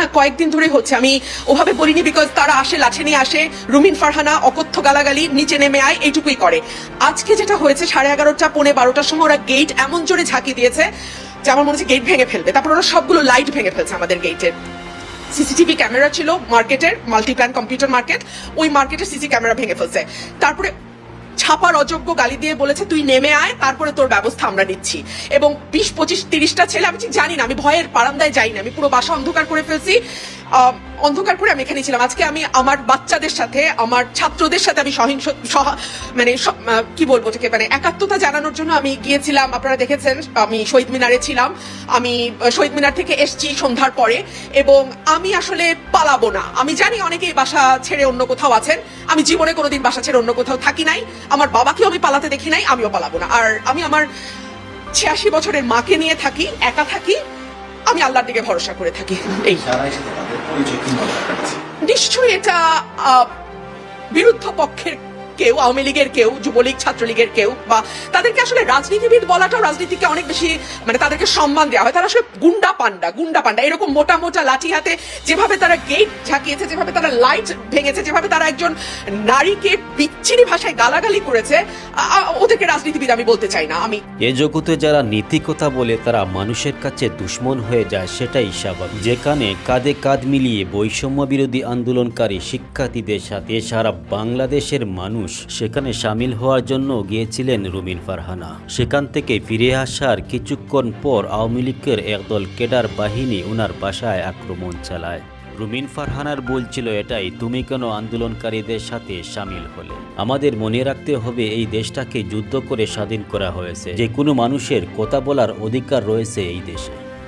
না কয়েকদিন ধরে হচ্ছে, আমি ওভাবে বলিনি, বিকজ তারা আসে লাঠি নিয়ে আসে, রুমিন ফারহানা অকথ্য গালাগালি, নিচে নেমে আয়, এইটুকুই করে। আজকে যেটা হয়েছে 11:30টা 12:30টার সময় ওরা গেট এমন জোরে ঝাঁকি দিয়েছে যে আমার মনে হচ্ছে গেট ভেঙে ফেলবে। তারপর ওরা সবগুলো লাইট ভেঙে ফেলছে আমাদের গেটের। সিসিটিভি ক্যামেরা ছিল মার্কেটের, মাল্টিপ্ল্যান কম্পিউটার মার্কেট, ওই মার্কেটের সিসি ক্যামেরা ভেঙে ফেলছে। তারপরে ছাপার অযোগ্য গালি দিয়ে বলেছে তুই নেমে আয়, তারপরে তোর ব্যবস্থা আমরা নিচ্ছি। এবং 20, 25, 30টা ছেলে, আমি ঠিক জানি না, আমি ভয়ের বারান্দায় যাই না, আমি পুরো বাসা অন্ধকার করে ফেলছি। অন্ধকার করে আমি এখানে ছিলাম। আজকে আমি আমার বাচ্চাদের সাথে, আমার ছাত্রদের সাথে আমি মানে কি বলবো থেকে, মানে একাত্মতা জানানোর জন্য আমি গিয়েছিলাম। আপনারা দেখেছেন আমি শহীদ মিনারে ছিলাম, আমি শহীদ মিনার থেকে এসছি সন্ধ্যার পরে। এবং আমি আসলে পালাবো না। আমি জানি অনেকেই বাসা ছেড়ে অন্য কোথাও আছেন, আমি জীবনে কোনোদিন বাসা ছেড়ে অন্য কোথাও থাকি নাই, আমার বাবাকেও আমি পালাতে দেখি নাই, আমিও পালাবো না। আর আমি আমার 86 বছরের মাকে নিয়ে থাকি, একা থাকি, আমি আল্লাহর দিকে ভরসা করে থাকি। এই নিশ্চয়ই এটা বিরুদ্ধ পক্ষের কেউ, আওয়ামী লীগের কেউ, যুবলীগ, ছাত্রলীগের কেউ, বা তাদেরকে আসলে রাজনীতিবিদ বলাটাও রাজনীতিকে অনেক বেশি, মানে তাদেরকে সম্মান দেওয়া হয়। তারা আসলে গুন্ডা পান্ডা এরকম মোটা মোটা লাঠি হাতে যেভাবে তারা গেট ঝাঁকিয়েছে, যেভাবে তারা লাইট ভেঙেছে, যেভাবে তারা একজন নারীকে বিচ্ছিরি ভাষায় গালাগালি করেছে, ওদেরকে রাজনীতিবিদ আমি বলতে চাই না। আমি এ জগতে যারা নীতি কথা বলে তারা মানুষের কাছে দুশ্মন হয়ে যায়, সেটাই স্বাভাবিক। যেখানে কাঁধে কাঁধ মিলিয়ে বৈষম্য বিরোধী আন্দোলনকারী শিক্ষার্থীদের সাথে সারা বাংলাদেশের মানুষ সেখানে সামিল হওয়ার জন্য গিয়েছিলেন রুমিন ফারহানা। সেখান থেকে ফিরে আসার কিছুক্ষণ পর আওয়ামী লীগের একদল ক্যাডার বাহিনী ওনার বাসায় আক্রমণ চালায়। রুমিন ফারহানার বলছিল এটাই, তুমি কেন আন্দোলনকারীদের সাথে সামিল হলে? আমাদের মনে রাখতে হবে এই দেশটাকে যুদ্ধ করে স্বাধীন করা হয়েছে। যে কোনো মানুষের কথা বলার অধিকার রয়েছে এই দেশে।